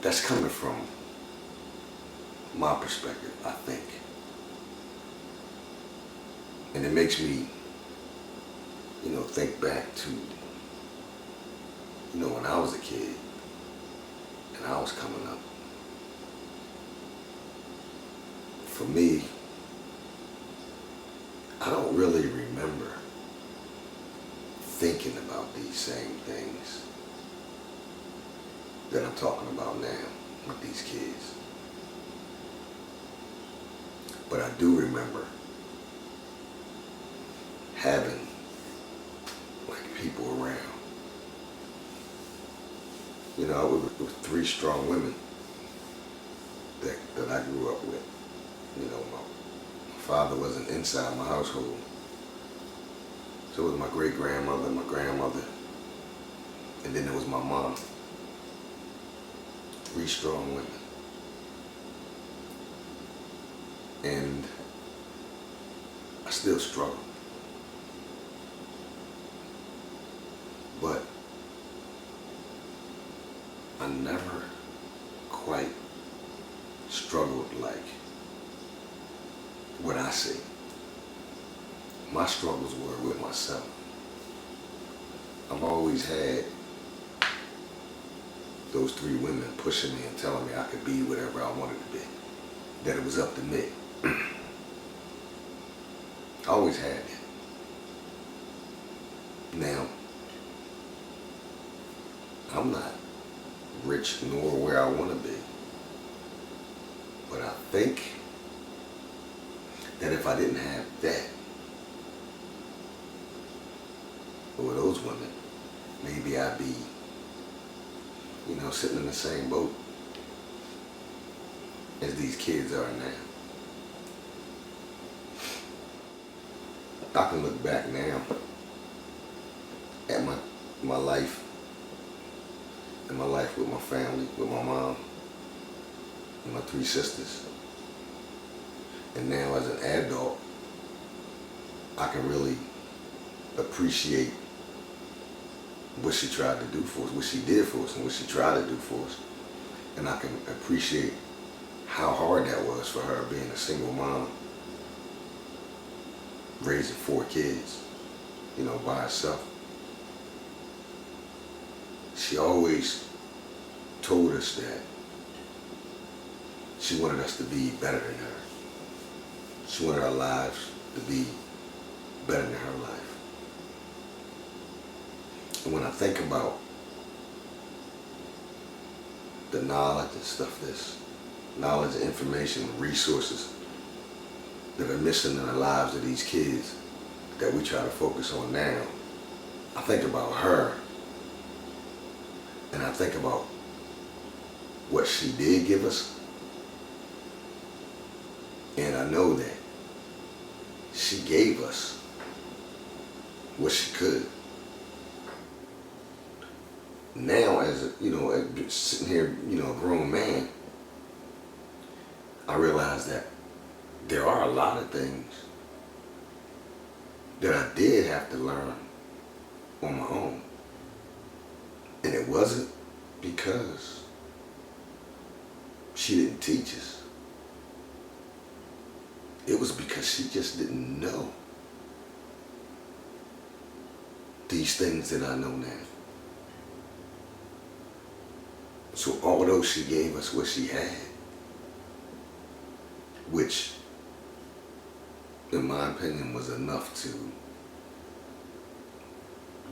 Speaker 3: that's coming from my perspective, I think. And it makes me think back to, when I was a kid and I was coming up. For me, I don't really remember thinking about these same things that I'm talking about now with these kids. But I do remember having people around. I was with 3 strong women that I grew up with. My father wasn't inside my household. So it was my great-grandmother, my grandmother, and then there was my mom. 3 strong women. And I still struggle. But I never quite struggled like what I see. My struggles were with myself. I've always had those three women pushing me and telling me I could be whatever I wanted to be. That it was up to me. I always had that. Now, I'm not rich nor where I want to be. But I think that if I didn't have that, or those women, maybe I'd be, sitting in the same boat as these kids are now. I can look back now at my life, and my life with my family, with my mom, and my three sisters. And now as an adult, I can really appreciate what she tried to do for us, what she did for us, and what she tried to do for us. And I can appreciate how hard that was for her, being a single mom, raising 4 kids, by herself. She always told us that she wanted us to be better than her. She wanted our lives to be better than her life. And when I think about the knowledge and stuff, this knowledge, information, resources that are missing in the lives of these kids that we try to focus on now, I think about her, and I think about what she did give us, and I know that she gave us what she could. Now, as sitting here, a grown man, I realize that there are a lot of things that I did have to learn on my own. And it wasn't because she didn't teach us. It was because she just didn't know these things that I know now. So although she gave us what she had, which in my opinion was enough to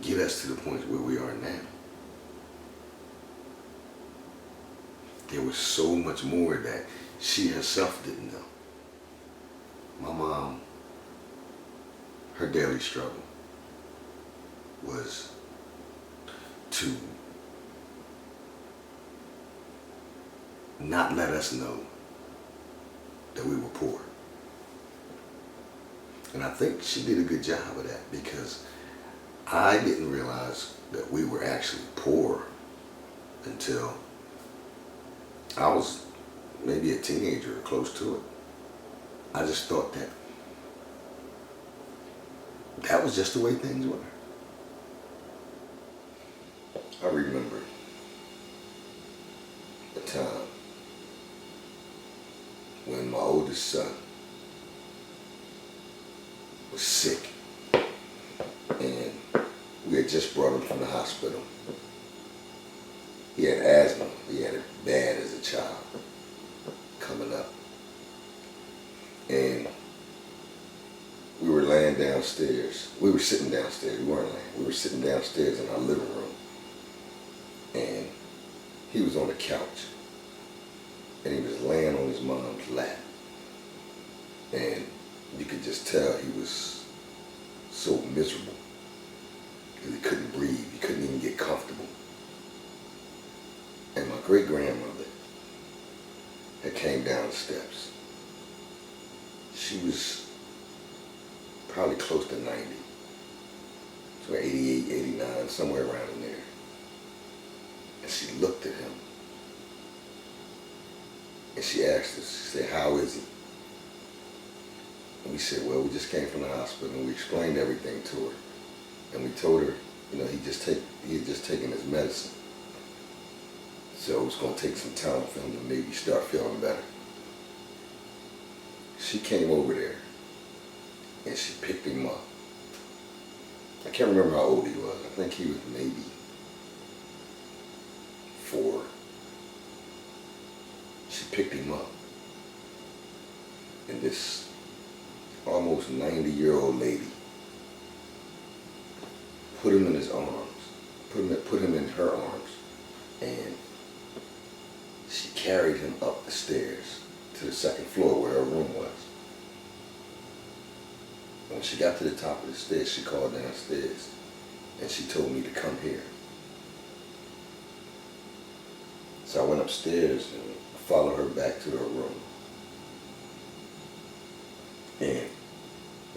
Speaker 3: get us to the point where we are now, there was so much more that she herself didn't know. My mom, her daily struggle was to not let us know that we were poor. And I think she did a good job of that, because I didn't realize that we were actually poor until I was maybe a teenager or close to it. I just thought that that was just the way things were. I remember a time when my oldest son was sick, and we had just brought him from the hospital. He had asthma. He had it bad as a child coming up. And we were laying downstairs. We were sitting downstairs. We weren't laying. We were sitting downstairs in our living room. And he was on the couch. And he was laying on his mom's lap. And you could just tell he was so miserable. He couldn't breathe. He couldn't even get comfortable. And my great-grandmother had came down the steps. She was probably close to 90. So 88, 89, somewhere around in there. And she looked at him. And she asked us, she said, "How is he?" And we said, "Well, we just came from the hospital." And we explained everything to her. And we told her, he had just taken his medicine. So it's going to take some time for him to maybe start feeling better. She came over there and she picked him up. I can't remember how old he was. I think he was maybe 4. picked him up. And this almost 90-year-old lady put him in his arms, put him in her arms, and she carried him up the stairs to the second floor where her room was. When she got to the top of the stairs, she called downstairs and she told me to come here. So I went upstairs and followed her back to her room. And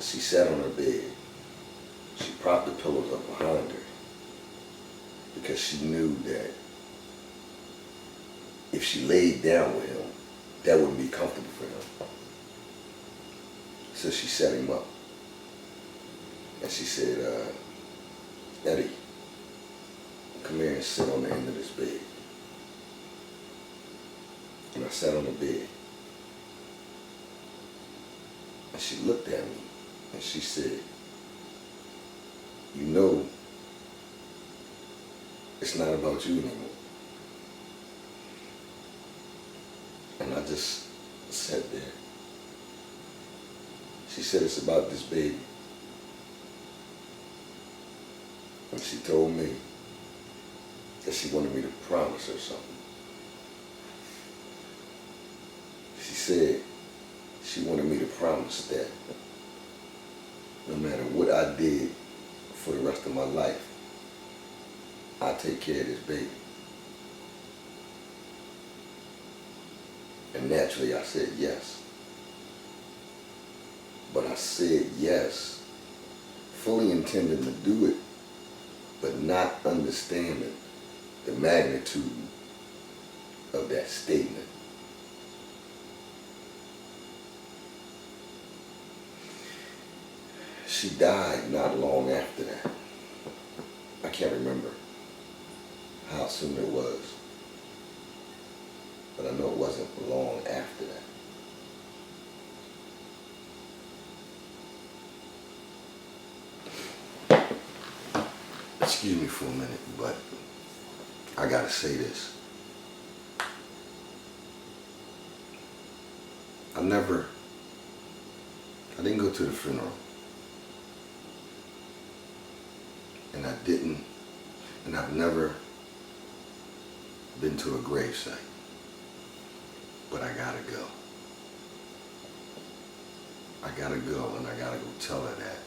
Speaker 3: she sat on her bed. She propped the pillows up behind her because she knew that if she laid down with him, that wouldn't be comfortable for him. So she set him up. And she said, Eddie, come here and sit on the end of this bed. And I sat on the bed. And she looked at me and she said, you know, it's not about you anymore. And I just sat there. She said, it's about this baby. And she told me that she wanted me to promise her something. She said she wanted me to promise that no matter what I did for the rest of my life, I'd take care of this baby. And naturally I said yes. But I said yes, fully intending to do it, but not understanding the magnitude of that statement. She died not long after that. I can't remember how soon it was, but I know it wasn't long after that. Excuse me for a minute, but I gotta say this. I didn't go to the funeral. And I've never been to a gravesite. But I gotta go. I gotta go, and I gotta go tell her that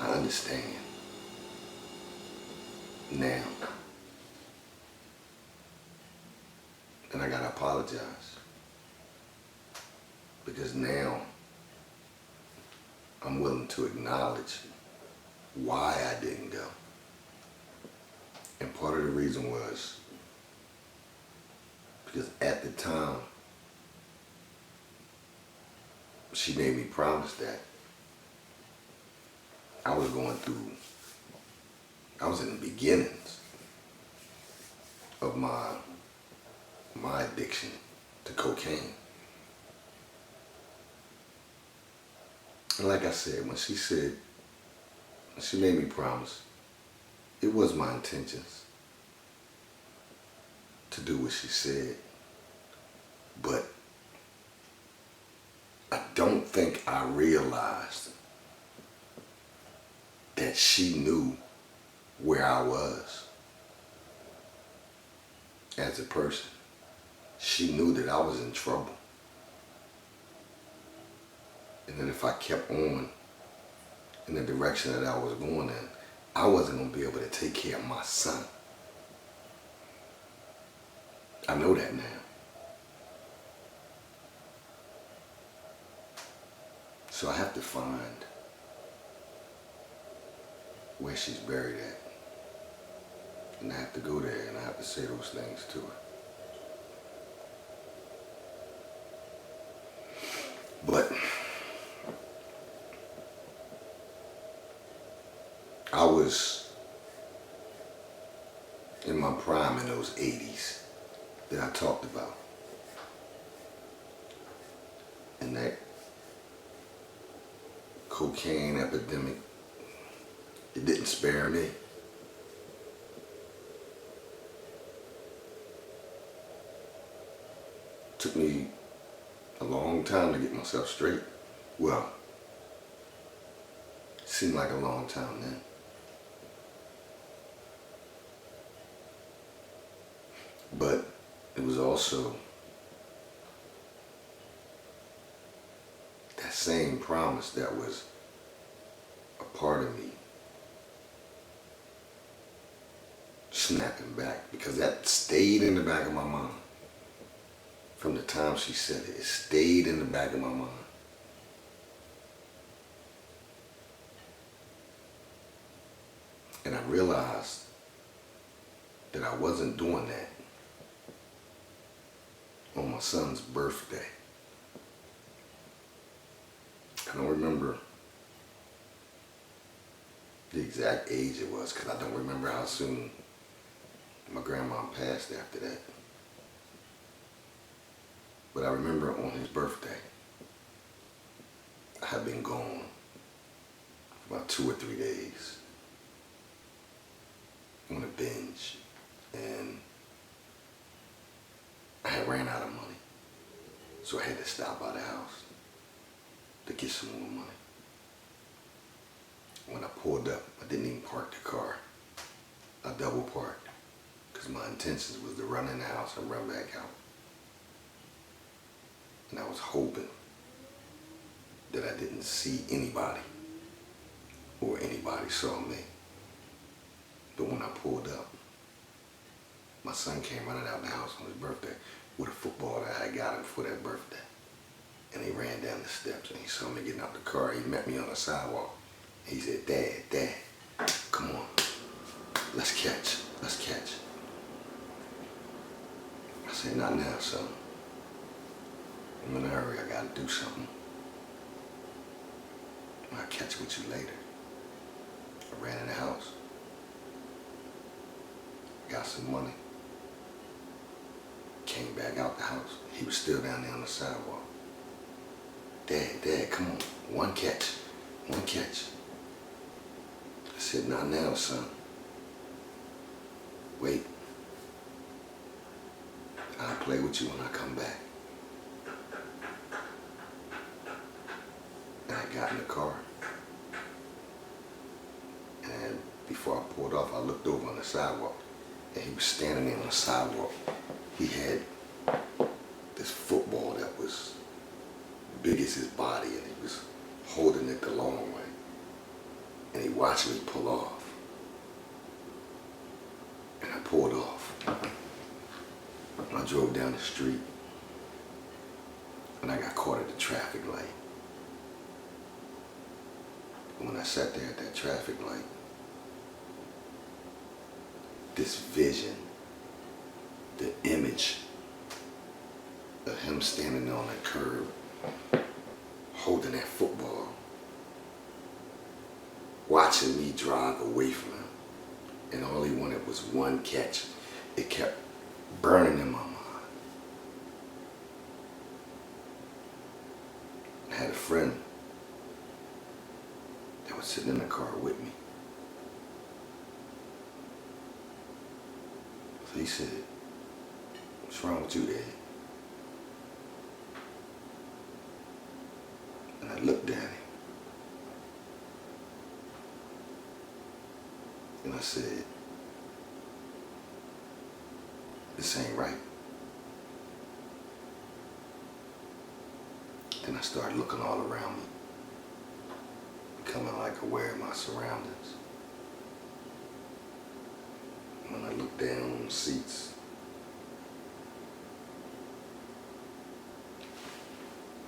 Speaker 3: I understand now. And I gotta apologize. Because now I'm willing to acknowledge why I didn't go. And part of the reason was because at the time she made me promise that I was in the beginnings of my addiction to cocaine. And like I said, when she made me promise, it was my intentions to do what she said, but I don't think I realized that she knew where I was as a person. She knew that I was in trouble. And that if I kept on in the direction that I was going in, I wasn't going to be able to take care of my son. I know that now. So I have to find where she's buried at. And I have to go there and I have to say those things to her. But I was in my prime in those 80s that I talked about. And that cocaine epidemic, it didn't spare me. Took me a long time to get myself straight. Well, it seemed like a long time then. But it was also that same promise that was a part of me snapping back, because that stayed in the back of my mind. From the time she said it, it stayed in the back of my mind. And I realized that I wasn't doing that on my son's birthday. I don't remember the exact age it was, because I don't remember how soon my grandma passed after that. But I remember on his birthday, I had been gone for about 2 or 3 days on a binge, and I had ran out of money. So I had to stop by the house to get some more money. When I pulled up, I didn't even park the car. I double parked, because my intentions was to run in the house and run back out. And I was hoping that I didn't see anybody or anybody saw me. But when I pulled up, my son came running out the house on his birthday with a football that I had got him for that birthday. And he ran down the steps and he saw me getting out the car. He met me on the sidewalk. He said, Dad, come on, let's catch. I said, not now, son. I'm in a hurry, I gotta do something. I'll catch with you later. I ran in the house, got some money, came back out the house. He was still down there on the sidewalk. Dad, come on, one catch. I said, not now, son. Wait. I'll play with you when I come back. And I got in the car. And before I pulled off, I looked over on the sidewalk. And he was standing there on the sidewalk. He had this football that was big as his body, and he was holding it the long way. And he watched me pull off. And I pulled off. And I drove down the street. And I got caught at the traffic light. And when I sat there at that traffic light, this vision, the image of him standing on that curb, holding that football, watching me drive away from him, and all he wanted was one catch. It kept burning in my mind. I had a friend that was sitting in the car with me. So he said, what's wrong with you, Dad? And I looked at him. And I said, this ain't right. Then I started looking all around me, becoming like aware of my surroundings. When I looked down on the seats,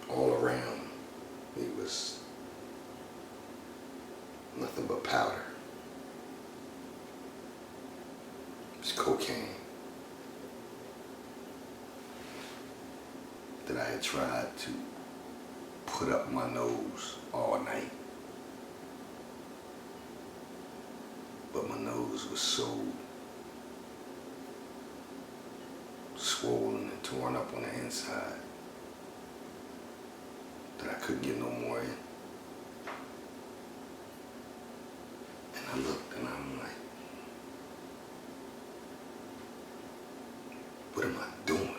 Speaker 3: all around me was nothing but powder. It was cocaine that I had tried to put up my nose all night. But my nose was so swollen and torn up on the inside that I couldn't get no more in. And I looked and I'm like, what am I doing?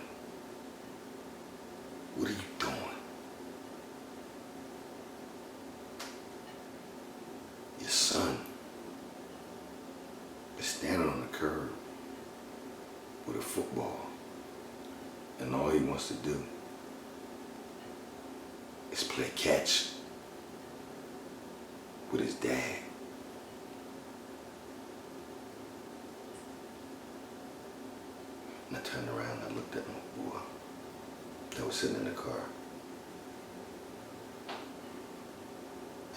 Speaker 3: football. And all he wants to do is play catch with his dad. And I turned around and I looked at my boy that was sitting in the car.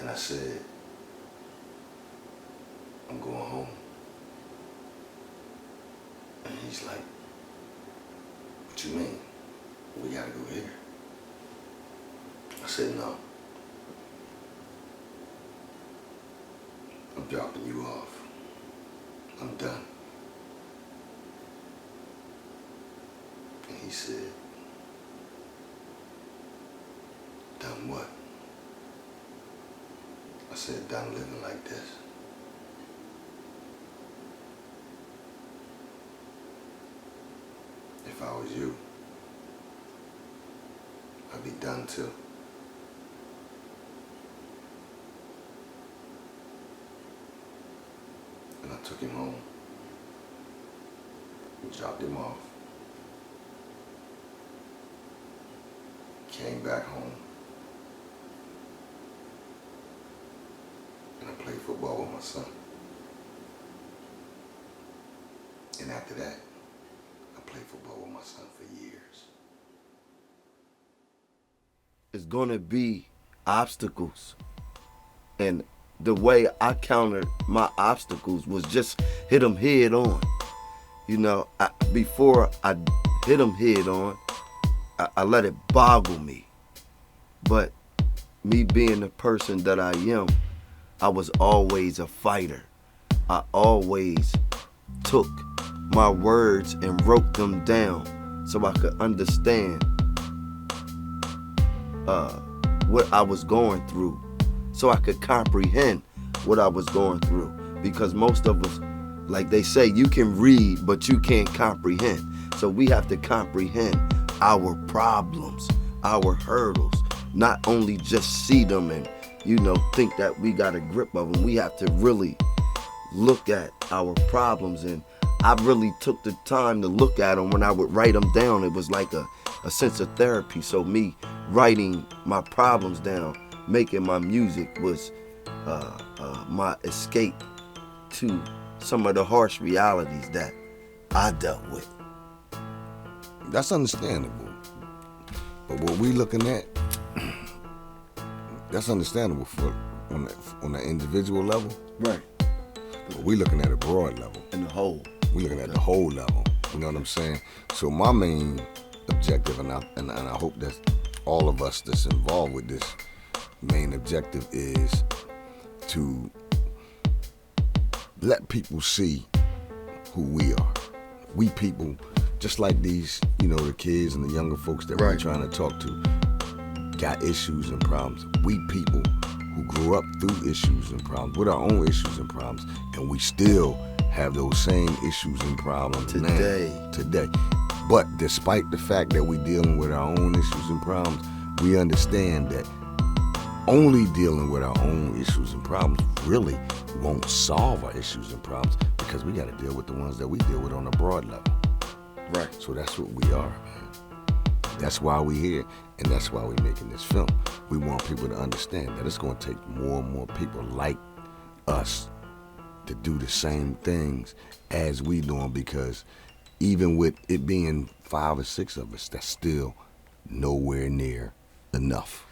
Speaker 3: And I said, I'm going home. And he's like, what you mean? We gotta go here. I said, no. I'm dropping you off. I'm done. And he said, done what? I said, done living like this. If I was you, I'd be done too. And I took him home, dropped him off, came back home, and I played football with my son. And after that, I played football with my son for years.
Speaker 1: It's gonna be obstacles. And the way I countered my obstacles was just hit them head on. You know, before I hit them head on, I let it boggle me. But me being the person that I am, I was always a fighter. I always took my words and wrote them down so I could understand what I was going through, so I could comprehend what I was going through. Because most of us, like they say, you can read, but you can't comprehend. So we have to comprehend our problems, our hurdles, not only just see them and, think that we got a grip of them. We have to really look at our problems. And I really took the time to look at them when I would write them down. It was like a sense of therapy. So me writing my problems down, making my music was my escape to some of the harsh realities that I dealt with.
Speaker 3: That's understandable. But what we looking at, that's understandable for on an individual level.
Speaker 1: Right.
Speaker 3: But we looking at a broad level.
Speaker 1: In the whole.
Speaker 3: We looking at the whole level. You know what I'm saying? So my main objective, and I hope that all of us that's involved with this main objective, is to let people see who we are. We people, just like these, the kids and the younger folks that we're trying to talk to, got issues and problems. We people who grew up through issues and problems, with our own issues and problems, and we still have those same issues and problems today. But despite the fact that we're dealing with our own issues and problems, we understand that only dealing with our own issues and problems really won't solve our issues and problems, because we got to deal with the ones that we deal with on a broad level.
Speaker 1: Right.
Speaker 3: So that's what we are, man. That's why we're here, and that's why we're making this film. We want people to understand that it's going to take more and more people like us to do the same things as we doing, because even with it being 5 or 6 of us, that's still nowhere near enough.